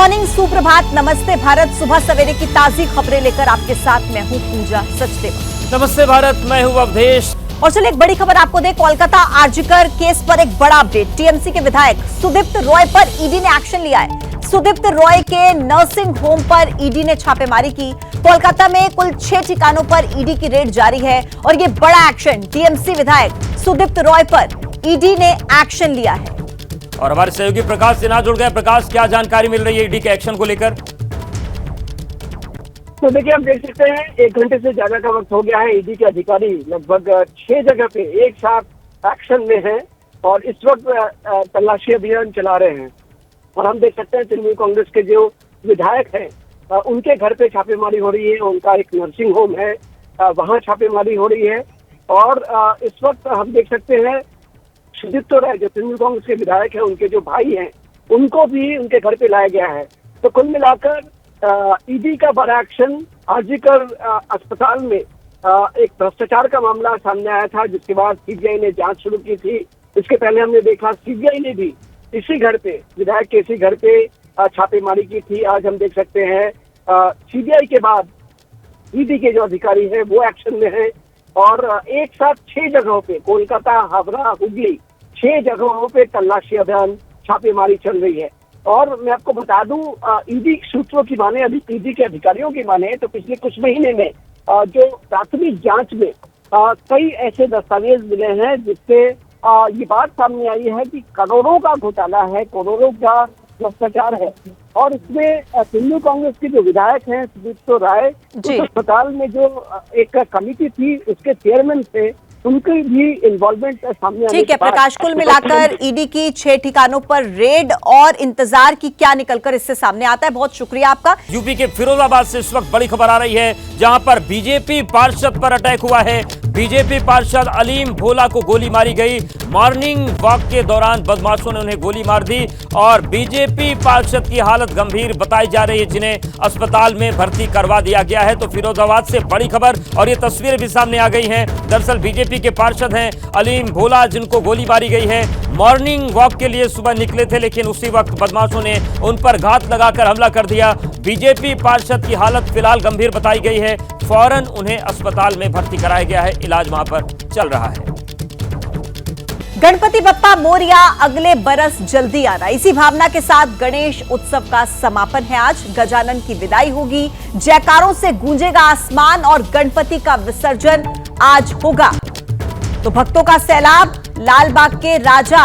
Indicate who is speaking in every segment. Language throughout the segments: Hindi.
Speaker 1: मॉर्निंग, सुप्रभात, नमस्ते भारत। सुबह सवेरे की ताजी खबरें लेकर आपके साथ मैं हूं पूजा सचदेवा।
Speaker 2: नमस्ते भारत, मैं हूं अवधेश।
Speaker 1: और चलिए एक बड़ी खबर आपको दे। कोलकाता आरजीकर केस पर एक बड़ा अपडेट। टीएमसी के विधायक सुदीप्त रॉय पर ईडी ने एक्शन लिया है। सुदीप्त रॉय के नर्सिंग होम पर ईडी ने छापेमारी की। कोलकाता में कुल 6 ठिकानों पर ईडी की रेड जारी है और ये बड़ा एक्शन टीएमसी विधायक सुदीप्त रॉय पर ईडी ने एक्शन लिया है।
Speaker 2: और हमारे सहयोगी प्रकाश सिन्हा जुड़ गए। प्रकाश, क्या जानकारी मिल रही है ईडी के एक्शन को लेकर?
Speaker 3: तो देखिए, आप देख सकते हैं 1 घंटे से ज्यादा का वक्त हो गया है। ईडी के अधिकारी लगभग 6 जगह पे एक साथ एक्शन में हैं और इस वक्त तलाशी अभियान चला रहे हैं। और हम देख सकते हैं तृणमूल कांग्रेस के जो विधायक हैं उनके घर पे छापेमारी हो रही है। उनका एक नर्सिंग होम है, वहां छापेमारी हो रही है। और इस वक्त हम देख सकते हैं सुदीप्त रॉय जो तृणमूल कांग्रेस के विधायक हैं, उनके जो भाई हैं उनको भी उनके घर पे लाया गया है। तो कुल मिलाकर ईडी का बड़ा एक्शन। आरजीकर अस्पताल में एक भ्रष्टाचार का मामला सामने आया था, जिसके बाद सीबीआई ने जांच शुरू की थी। इसके पहले हमने देखा सीबीआई ने भी इसी घर पे, विधायक के इसी घर पे छापेमारी की थी। आज हम देख सकते हैं सीबीआई के बाद ईडी के जो अधिकारी हैं वो एक्शन में हैं और एक साथ 6 जगहों पे, कोलकाता, हावड़ा, हुगली, 6 जगहों पे तलाशी अभियान छापेमारी चल रही है। और मैं आपको बता दूं, ईडी सूत्रों की माने, अभी ईडी के अधिकारियों की माने तो पिछले कुछ महीने में जो प्राथमिक जांच में कई ऐसे दस्तावेज मिले हैं जिससे ये बात सामने आई है कि करोड़ों का घोटाला है, करोड़ों का भ्रष्टाचार है। और इसमें तृणमूल कांग्रेस के जो विधायक हैं सुदीप्त रॉय, उस अस्पताल में जो एक कमेटी थी उसके चेयरमैन थे, उनकी भी इन्वॉल्वमेंट सामने।
Speaker 1: ठीक है प्रकाश, कुल मिलाकर ईडी की 6 ठिकानों पर रेड और इंतजार की क्या निकलकर इससे सामने आता है। बहुत शुक्रिया आपका।
Speaker 2: यूपी के फिरोजाबाद से इस वक्त बड़ी खबर आ रही है, जहां पर बीजेपी पार्षद पर अटैक हुआ है। बीजेपी पार्षद अलीम भोला को गोली मारी गई। मॉर्निंग वॉक के दौरान बदमाशों ने उन्हें गोली मार दी और बीजेपी पार्षद की हालत गंभीर बताई जा रही है, जिन्हें अस्पताल में भर्ती करवा दिया गया है। तो फिरोजाबाद से बड़ी खबर और ये तस्वीरें भी सामने आ गई हैं। दरअसल बीजेपी के पार्षद हैं अलीम भोला, जिनको गोली मारी गई है। मॉर्निंग वॉक के लिए सुबह निकले थे, लेकिन उसी वक्त बदमाशों ने उन पर घात लगाकर हमला कर दिया। बीजेपी पार्षद की हालत फिलहाल गंभीर बताई गई है। फौरन उन्हें अस्पताल में भर्ती कराया गया है, इलाज वहां पर चल रहा है।
Speaker 1: गणपति बप्पा मोरिया अगले बरस जल्दी आना, इसी भावना के साथ गणेश उत्सव का समापन है आज। गजानन की विदाई होगी, जयकारों से गूंजेगा आसमान और गणपति का विसर्जन आज होगा। तो भक्तों का सैलाब, लालबाग के राजा,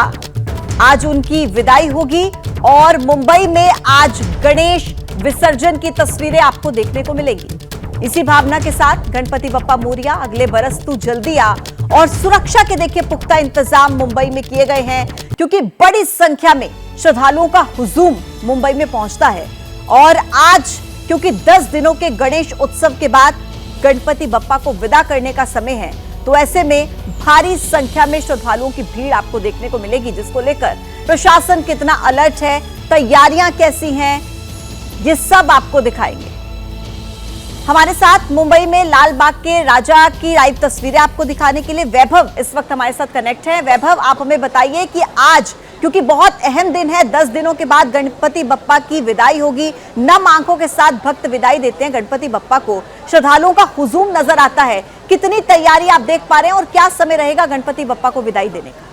Speaker 1: आज उनकी विदाई होगी और मुंबई में आज गणेश विसर्जन की तस्वीरें आपको देखने को मिलेंगी। इसी भावना के साथ गणपति बप्पा मोरिया अगले बरस तू जल्दी आ। और सुरक्षा के देखिए पुख्ता इंतजाम मुंबई में किए गए हैं, क्योंकि बड़ी संख्या में श्रद्धालुओं का हुजूम मुंबई में पहुंचता है। और आज क्योंकि 10 दिनों के गणेश उत्सव के बाद गणपति बप्पा को विदा करने का समय है, तो ऐसे में भारी संख्या में श्रद्धालुओं की भीड़ आपको देखने को मिलेगी, जिसको लेकर प्रशासन कितना अलर्ट है, तैयारियां कैसी हैं, ये सब आपको दिखाएंगे। हमारे साथ मुंबई में लालबाग के राजा की लाइव तस्वीरें आपको दिखाने के लिए वैभव इस वक्त हमारे साथ कनेक्ट है। वैभव, आप हमें बताइए कि आज क्योंकि बहुत अहम दिन है, 10 दिनों के बाद गणपति बप्पा की विदाई होगी। नम आंखों के साथ भक्त विदाई देते हैं गणपति बप्पा को, श्रद्धालुओं का हुजूम नजर आता है। कितनी तैयारी आप देख पा रहे हैं और क्या समय रहेगा गणपति बप्पा को विदाई देने का?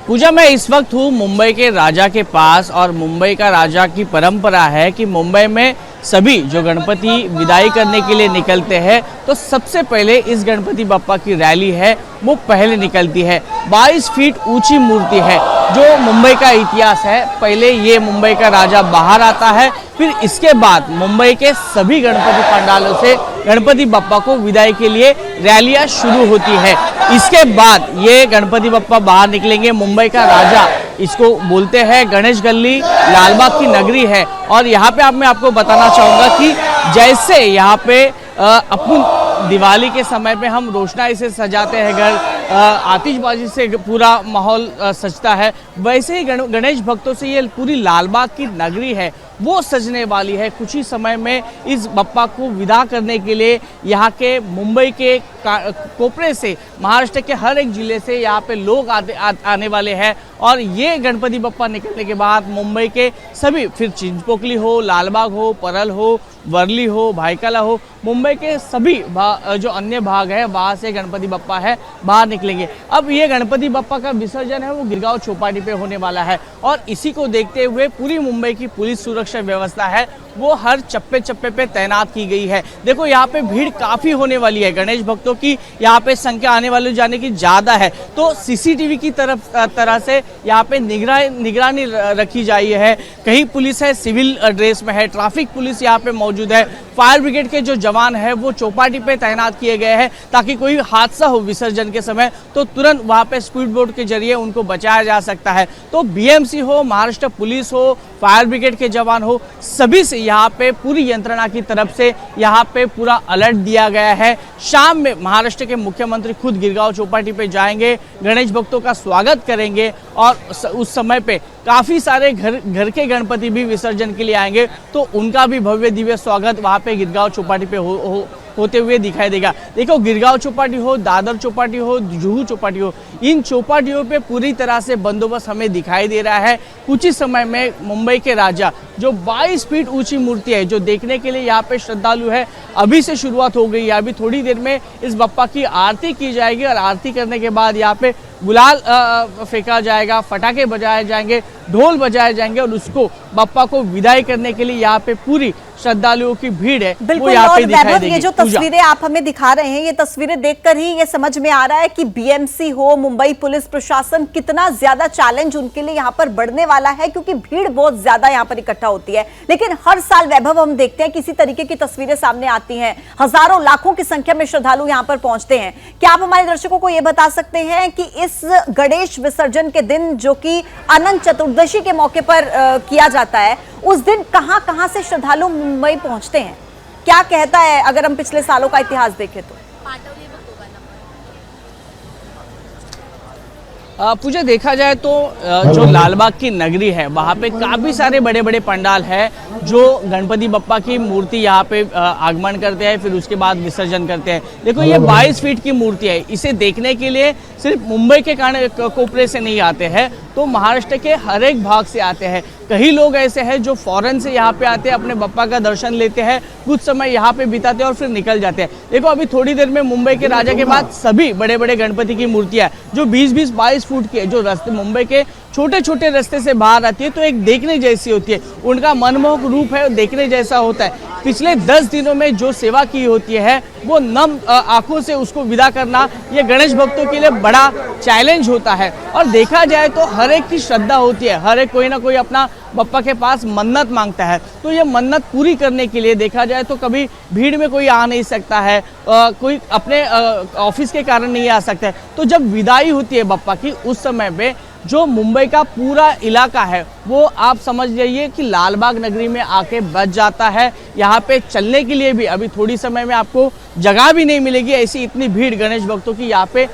Speaker 4: पूजा, मैं इस वक्त हूँ मुंबई के राजा के पास और मुंबई का राजा की परंपरा है कि मुंबई में सभी जो गणपति विदाई करने के लिए निकलते हैं तो सबसे पहले इस गणपति बप्पा की रैली है वो पहले निकलती है। 22 फीट ऊंची मूर्ति है जो मुंबई का इतिहास है। पहले ये मुंबई का राजा बाहर आता है, फिर इसके बाद मुंबई के सभी गणपति पंडालों से गणपति बप्पा को विदाई के लिए रैलियां शुरू होती है। इसके बाद ये गणपति बप्पा बाहर निकलेंगे। मुंबई का राजा इसको बोलते हैं, गणेश गली लालबाग की नगरी है। और यहाँ पे मैं आपको बताना चाहूँगा कि जैसे यहाँ पे अपन दिवाली के समय पे हम रोशनाई से सजाते हैं घर, आतिशबाजी से पूरा माहौल सजता है, वैसे ही गणेश भक्तों से ये पूरी लालबाग की नगरी है वो सजने वाली है। कुछ ही समय में इस बप्पा को विदा करने के लिए यहाँ के मुंबई के कोपरे से, महाराष्ट्र के हर एक जिले से यहाँ पे लोग आने वाले हैं। और ये गणपति बप्पा निकलने के बाद मुंबई के सभी, फिर चिंचपोकली हो, लालबाग हो, परल हो, वर्ली हो, भाईकाला हो, मुंबई के सभी जो अन्य भाग है वहाँ से गणपति बप्पा है बाहर निकलेंगे। अब ये गणपति बप्पा का विसर्जन है वो गिरगांव चौपाटी पे होने वाला है और इसी को देखते हुए पूरी मुंबई की पुलिस सुरक्षा व्यवस्था है वो हर चप्पे चप्पे पे तैनात की गई है। देखो यहाँ पे भीड़ काफी होने वाली है, गणेश भक्तों की यहाँ पे संख्या आने वाले जाने की ज्यादा है, तो सीसीटीवी की तरह से यहाँ पे निगरानी रखी जा रही है। कहीं पुलिस है सिविल ड्रेस में है, ट्रैफिक पुलिस यहाँ पे मौजूद है, फायर ब्रिगेड के जो जवान है वो चौपाटी पे तैनात किए गए हैं ताकि कोई हादसा हो विसर्जन के समय तो तुरंत वहाँ पे स्पीड बोट के जरिए उनको बचाया जा सकता है। तो बीएमसी हो, महाराष्ट्र पुलिस हो, फायर ब्रिगेड के जवान हो, सभी से यहाँ पे पूरी यंत्रणा की तरफ से यहाँ पे पूरा अलर्ट दिया गया है। शाम में महाराष्ट्र के मुख्यमंत्री खुद गिरगांव चौपाटी पे जाएंगे, गणेश भक्तों का स्वागत करेंगे और उस समय पे काफी सारे घर के गणपति भी विसर्जन के लिए आएंगे तो उनका भी भव्य दिव्य स्वागत वहाँ पे गिरगांव चौपाटी पे होते हुए दिखाई देगा। देखो गिरगांव चौपाटी हो, दादर चौपाटी हो, जुहू चौपाटी हो, इन चौपाटियों पे पूरी तरह से बंदोबस्त हमें दिखाई दे रहा है। कुछ ही समय में मुंबई के राजा जो 22 फीट ऊंची मूर्ति है जो देखने के लिए यहाँ पे श्रद्धालु है, अभी से शुरुआत हो गई है। अभी थोड़ी देर में इस बप्पा की आरती की जाएगी और आरती करने के बाद यहाँ पे गुलाल फेंका जाएगा, पटाखे बजाए जाएंगे, ढोल बजाए जाएंगे और उसको बप्पा को विदाई करने के लिए यहाँ पे पूरी श्रद्धालुओं की भीड़ है वो यहाँ पे दिखाई देगी।
Speaker 1: ये जो तस्वीरें आप हमें दिखा रहे हैं, ये तस्वीरें देखकर ही ये समझ में आ रहा है कि बीएमसी हो, मुंबई पुलिस प्रशासन, कितना ज्यादा चैलेंज उनके लिए यहाँ पर बढ़ने वाला है क्योंकि भीड़ बहुत ज्यादा यहाँ पर इकट्ठा होती है। लेकिन हर साल वैभव हम देखते हैं किसी तरीके की तस्वीरें सामने आती हैं, हजारों लाखों की संख्या में श्रद्धालु यहाँ पर पहुंचते हैं। क्या आप हमारे दर्शकों को यह बता सकते हैं कि इस गणेश विसर्जन के दिन जो कि अनंत चतुर्दशी के मौके पर किया जाता है, उस दिन कहां से श्रद्धालु मुंबई पहुंचते हैं? क्या कहता है अगर हम पिछले सालों का इतिहास देखें तो?
Speaker 4: पूजा देखा जाए तो जो लालबाग की नगरी है वहाँ पे काफ़ी सारे बड़े बड़े पंडाल है जो गणपति बप्पा की मूर्ति यहाँ पे आगमन करते हैं, फिर उसके बाद विसर्जन करते हैं। देखो ये 22 फीट की मूर्ति है, इसे देखने के लिए सिर्फ मुंबई के कोपरे से नहीं आते हैं तो महाराष्ट्र के हर एक भाग से आते हैं। कई लोग ऐसे हैं जो फॉरेन से यहाँ पे आते हैं, अपने बप्पा का दर्शन लेते हैं, कुछ समय यहाँ पे बिताते हैं और फिर निकल जाते हैं। देखो अभी थोड़ी देर में मुंबई के राजा के बाद सभी बड़े बड़े गणपति की मूर्तियां जो 20-22 फुट की है, जो रास्ते मुंबई के छोटे छोटे रास्ते से बाहर आती है तो एक देखने जैसी होती है, उनका मनमोहक रूप है, देखने जैसा होता है। पिछले 10 दिनों में जो सेवा की होती है वो नम आंखों से उसको विदा करना ये गणेश भक्तों के लिए बड़ा चैलेंज होता है। और देखा जाए तो हर एक की श्रद्धा होती है, हर एक कोई ना कोई अपना बप्पा के पास मन्नत मांगता है, तो ये मन्नत पूरी करने के लिए देखा जाए तो कभी भीड़ में कोई आ नहीं सकता है, कोई अपने ऑफिस के कारण नहीं आ सकता है। तो जब विदाई होती है बप्पा की उस समय पे जो मुंबई का पूरा इलाका है वो आप समझ जाइए कि लालबाग नगरी में आके बच जाता है। यहाँ पे चलने के लिए भी अभी थोड़ी समय में आपको जगह भी नहीं मिलेगी, ऐसी इतनी भीड़ गणेश भक्तों की यहाँ पे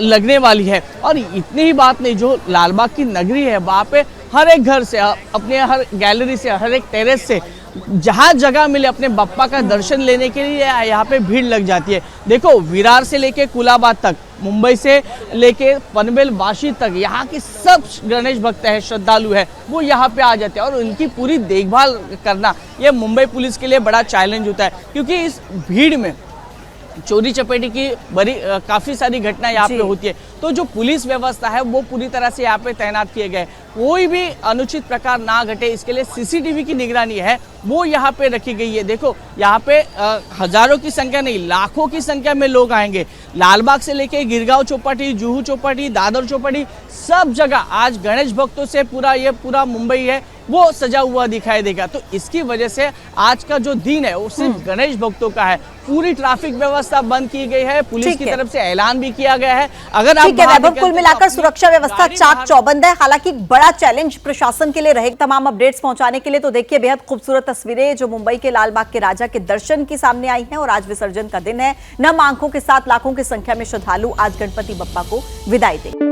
Speaker 4: लगने वाली है। और इतनी ही बात नहीं, जो लालबाग की नगरी है वहाँ पे हर एक घर से, अपने हर गैलरी से, हर एक टेरेस से जहाँ जगह मिले अपने बप्पा का दर्शन लेने के लिए यहाँ पे भीड़ लग जाती है। देखो विरार से लेके कुलाबा तक, मुंबई से लेके पनवेल वाशी तक यहाँ के सब गणेश भक्त है, श्रद्धालु है, वो यहाँ पे आ जाते हैं और उनकी पूरी देखभाल करना ये मुंबई पुलिस के लिए बड़ा चैलेंज होता है क्योंकि इस भीड़ में चोरी चपेटी की बड़ी काफ़ी सारी घटना यहाँ पे होती है। तो जो पुलिस व्यवस्था है वो पूरी तरह से यहाँ पे तैनात किए गए, कोई भी अनुचित प्रकार ना घटे इसके लिए सीसीटीवी की निगरानी है वो यहाँ पे रखी गई है। देखो यहाँ पे हजारों की संख्या नहीं, लाखों की संख्या में लोग आएंगे। लालबाग से लेके गिरगांव चौपाटी, जुहू चौपाटी, दादर चौपाटी, सब जगह आज गणेश भक्तों से पूरा मुंबई है वो सजा हुआ दिखाई देगा। तो इसकी वजह से आज का जो दिन है वो सिर्फ गणेश भक्तों का है। पूरी ट्रैफिक व्यवस्था बंद की गई है, पुलिस की तरफ से ऐलान भी किया गया है। अगर आप
Speaker 1: कुल मिलाकर सुरक्षा व्यवस्था चाक चौबंद है, हालांकि बड़ा चैलेंज प्रशासन के लिए रहेगा। तमाम अपडेट्स पहुंचाने के लिए तो देखिए बेहद खूबसूरत तस्वीरें जो मुंबई के लालबाग के राजा के दर्शन की सामने आई हैं और आज विसर्जन का दिन है। नम आंखों के साथ लाखों की संख्या में श्रद्धालु आज गणपति बप्पा को विदाई देंगे।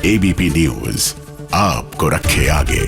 Speaker 5: एबीपी न्यूज आपको रखे आगे।